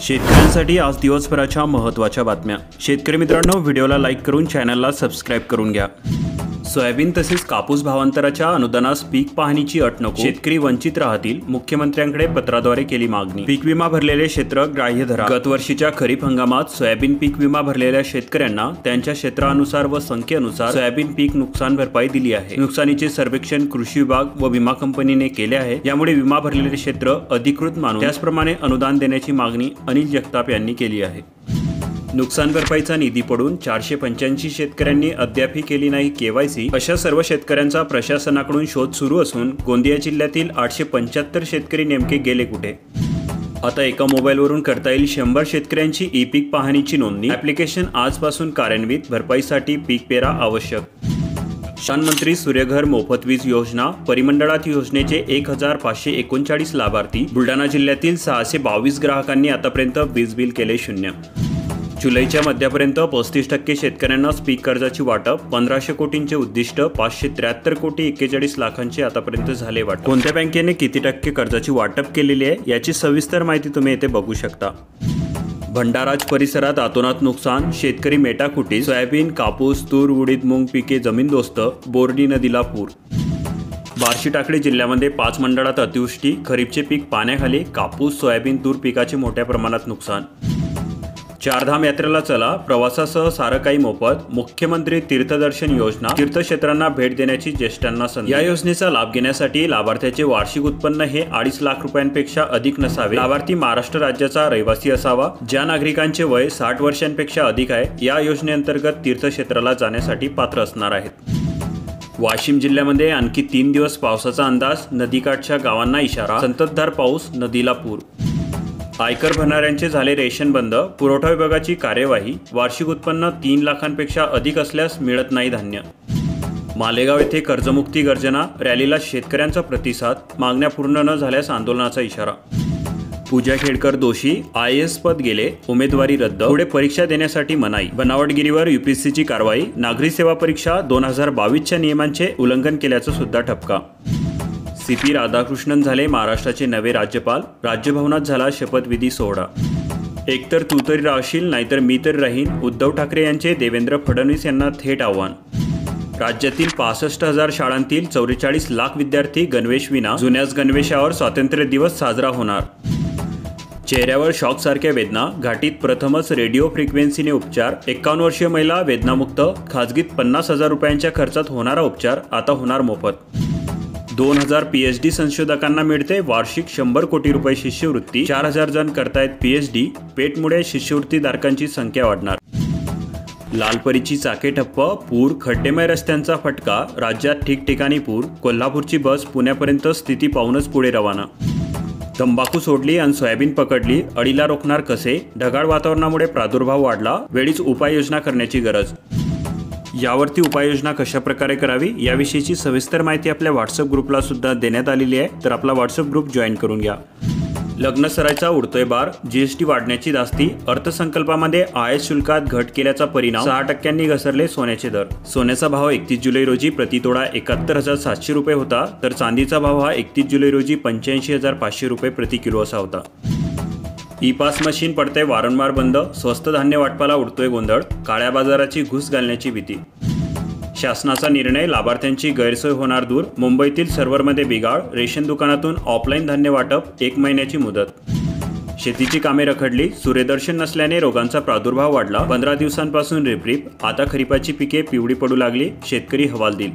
शेतकऱ्यांसाठी आज दिवसभराच्या महत्त्वाच्या बातम्या। शेतकरी मित्रांनो, व्हिडिओला लाईक करून चॅनलला सबस्क्राइब करून घ्या। सोयाबीन तसेच कापूस भावांतराच्या अनुदानास पीक पाहणीची अट नको, शेतकरी वंचित राहतील, मुख्यमंत्र्यांकडे पत्राद्वारे केली मागणी। पीक विमा भरलेले क्षेत्र ग्राह्य धरा। गत वर्षीच्या खरीप हंगामात सोयाबीन पीक विमा भरलेल्या शेतकऱ्यांना त्यांच्या क्षेत्रानुसार व संख्येनुसार सोयाबीन पीक नुकसान भरपाई दिली आहे। नुकसानीचे सर्वेक्षण कृषी विभाग व विमा कंपनीने केले आहे। यामुळे विमा भरलेले क्षेत्र अधिकृत मानून त्याचप्रमाणे अनुदान देण्याची मागणी अनिल जगताप यांनी केली आहे। नुकसान भरपाईचा निधी पडून 485 शेतकऱ्यांनी अद्यापही केली नाही केवायसी। अशा सर्व शेतकऱ्यांचा प्रशासनाकडून शोध सुरू असून गोंदिया जिल्ह्यातील 875 शेतकरी नेमके गेले कुठे? आता एका मोबाईलवरून करता येईल 100 शेतकऱ्यांची ई पीक पाहणीची नोंदणी। ॲप्लिकेशन आजपासून कार्यान्वित। भरपाईसाठी पीक पेरा आवश्यक। प्रधानमंत्री सूर्यघर मोफत वीज योजना परिमंडळात योजनेचे 1539 लाभार्थी। बुलढाणा जिल्ह्यातील 622 ग्राहकांनी आतापर्यंत वीज बिल केले 0। जुलैच्या मध्यापर्यंत 35% शेतकऱ्यांना पीक कर्जाची वाटप। 1500 कोटींचे उद्दिष्ट। 573 कोटी 41 लाखांचे आतापर्यंत झाले वाटप। कोणत्या बँकेने किती टक्के कर्जाची वाटप केलेली आहे याची सविस्तर माहिती तुम्ही येथे बघू शकता। भंडाराज परिसरात अतोनात नुकसान, शेतकरी मेटाकुटीस। सोयाबीन, कापूस, तूर, उडीद, मूग पिके जमीनदोस्त। बोर्डी नदीला पूर। बार्शी टाकळी जिल्ह्यामध्ये 5 मंडळात अतिवृष्टी। खरीपचे पीक पाण्याखाली। कापूस, सोयाबीन, तूर पिकाचे मोठ्या प्रमाणात नुकसान। चारधाम यात्रेला चला, प्रवासासह सारं काही मोफत। मुख्यमंत्री तीर्थदर्शन योजना, तीर्थक्षेत्रांना भेट देण्याची ज्येष्ठांना संधी। या योजनेचा लाभ घेण्यासाठी लाभार्थ्याचे वार्षिक उत्पन्न हे 2.5 लाख रुपयांपेक्षा अधिक नसावे। लाभार्थी महाराष्ट्र राज्याचा रहिवासी असावा। ज्या नागरिकांचे वय 60 वर्षांपेक्षा अधिक आहे या योजनेअंतर्गत तीर्थक्षेत्राला जाण्यासाठी पात्र असणार आहेत। वाशिम जिल्ह्यामध्ये आणखी 3 दिवस पावसाचा अंदाज। नदीकाठच्या गावांना इशारा। संततधार पाऊस, नदीला पूर। आयकर भरणाऱ्यांचे झाले रेशन बंद। पुरवठा विभागाची कार्यवाही। वार्षिक उत्पन्न 3 लाखांपेक्षा अधिक असल्यास मिळत नाही धान्य। मालेगाव येथे कर्जमुक्ती गर्जना, रॅलीला शेतकऱ्यांचा प्रतिसाद। मागण्या पूर्ण न झाल्यास आंदोलनाचा इशारा। पूजा खेडकर दोषी, IAS पद गेले, उमेदवारी रद्द। पुढे परीक्षा देण्यासाठी मनाई। बनावटगिरीवर UPSCची कारवाई। नागरी सेवा परीक्षा 2022च्या नियमांचे उल्लंघन केल्याचा सुद्धा ठपका। CP राधाकृष्णन झाले महाराष्ट्राचे नवे राज्यपाल। राज्यभवनात झाला शपथविधी सोहळा। एकतर तू तरी राहशील नाहीतर मी तरी राहीन, उद्धव ठाकरे यांचे देवेंद्र फडणवीस यांना थेट आव्हान। राज्यातील 65,000 शाळांतील 44 लाख विद्यार्थी गणवेश विना। जुन्याच गणवेशावर स्वातंत्र्य दिवस साजरा होणार। चेहऱ्यावर शॉकसारख्या वेदना, घाटीत प्रथमच रेडिओ फ्रिक्वेन्सीने उपचार। 51 वर्षीय महिला वेदनामुक्त। खाजगीत 50,000 रुपयांच्या खर्चात होणारा उपचार आता होणार मोफत। 2000 PhD संशोधकांना मिळते वार्षिक 100 कोटी रुपये शिष्यवृत्ती। 4000 जण करतायत PhD। पेटमुळे शिष्यवृत्तीधारकांची संख्या वाढणार। लालपरीची चाके ठप्प, पूर, खड्डेमय रस्त्यांचा फटका। राज्यात ठिकठिकाणी पूर। कोल्हापूरची बस पुण्यापर्यंत स्थिती पाहूनच पुढे रवाना। तंबाखू सोडली आणि सोयाबीन पकडली, अळीला रोखणार कसे? ढगाळ वातावरणामुळे प्रादुर्भाव वाढला, वेळीच उपाययोजना करण्याची गरज। यावरती उपाययोजना कशा प्रकारे करावी याविषयीची सविस्तर माहिती आपल्या व्हॉट्सअप ग्रुपला सुद्धा देण्यात आलेली आहे, तर आपला व्हॉट्सअप ग्रुप जॉईन करून घ्या। लग्न सराईचा उडतोय बार, GST वाढण्याची दास्ती। अर्थसंकल्पामध्ये आयात शुल्कात घट केल्याचा परिणाम। 6% घसरले सोन्याचे दर। सोन्याचा भाव 31 जुलै रोजी प्रतितोडा 71,700 रुपये होता, तर चांदीचा भाव हा 31 जुलै रोजी 85,500 रुपये प्रति किलो असा होता। ई-पास मशीन पडते वारंवार बंद। स्वस्त धान्य वाटपाला उडतोय गोंधळ। काळ्या बाजाराची घुस घालण्याची भीती। शासनाचा निर्णय, लाभार्थ्यांची गैरसोय होणार दूर। मुंबईतील सर्व्हरमध्ये बिघाड। रेशन दुकानातून ऑफलाईन धान्य वाटप, 1 महिन्याची मुदत। शेतीची कामे रखडली, सूर्यदर्शन नसल्याने रोगांचा प्रादुर्भाव वाढला। 15 दिवसांपासून रिपरिप। आता खरीपाची पिके पिवळी पडू लागली, शेतकरी हवालदिल।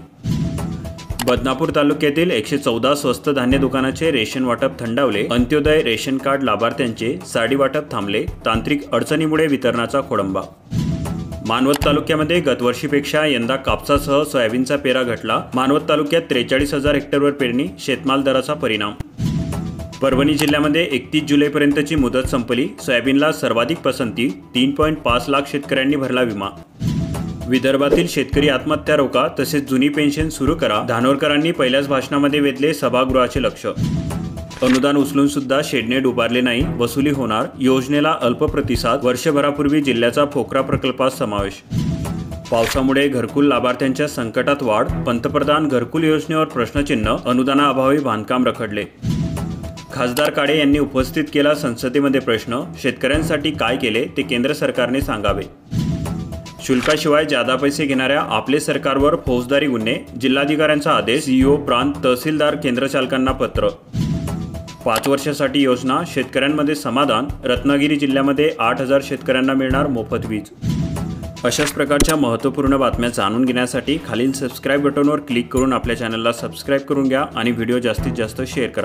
बदनापूर तालुक्यातील 114 स्वस्त धान्य दुकानाचे रेशन वाटप थंडावले। अंत्योदय रेशन कार्ड लाभार्थ्यांचे साडी वाटप थांबले। तांत्रिक अडचणीमुळे वितरणाचा खोळंबा। मानवत तालुक्यामध्ये गतवर्षीपेक्षा यंदा कापसासह सोयाबीनचा पेरा घटला। मानवत तालुक्यात 43,000 हेक्टरवर पेरणी, शेतमाल दराचा परिणाम। परभणी जिल्ह्यामध्ये 31 जुलैपर्यंतची मुदत संपली। सोयाबीनला सर्वाधिक पसंती। 3.5 लाख शेतकऱ्यांनी भरला विमा। विदर्भातील शेतकरी आत्महत्या रोका, तसेच जुनी पेन्शन सुरू करा। धानोरकरांनी पहिल्याच भाषणामध्ये वेधले सभागृहाचे लक्ष। अनुदान उचलून सुद्धा शेडनेट उभारले नाही, वसुली होणार। योजनेला अल्प प्रतिसाद। वर्षभरापूर्वी जिल्ह्याचा पोखरा प्रकल्पात समावेश। पावसामुळे घरकुल लाभार्थ्यांच्या संकटात वाढ। पंतप्रधान घरकुल योजनेवर प्रश्नचिन्ह। अनुदानाअभावी बांधकाम रखडले। खासदार काळे यांनी उपस्थित केला संसदेमध्ये प्रश्न, शेतकऱ्यांसाठी काय केले ते केंद्र सरकारने सांगावे. शुल्काशिवाय जादा पैसे घेणाऱ्या आपले सरकारवर फौजदारी गुन्हे, जिल्हाधिकाऱ्यांचा आदेश. सीईओ प्रांत तहसीलदार केंद्रचालकांना पत्र. 5 वर्षासाठी योजना, शेतकऱ्यांमध्ये समाधान. रत्नागिरी जिल्ह्यामध्ये 8,000 शेतकऱ्यांना मिळणार मोफत वीज. अशाच प्रकारच्या महत्त्वपूर्ण बातम्या जाणून घेण्यासाठी खालील सबस्क्राईब बटनवर क्लिक करून आपल्या चॅनलला सबस्क्राईब करून घ्या आणि व्हिडिओ जास्तीत जास्त शेअर करा.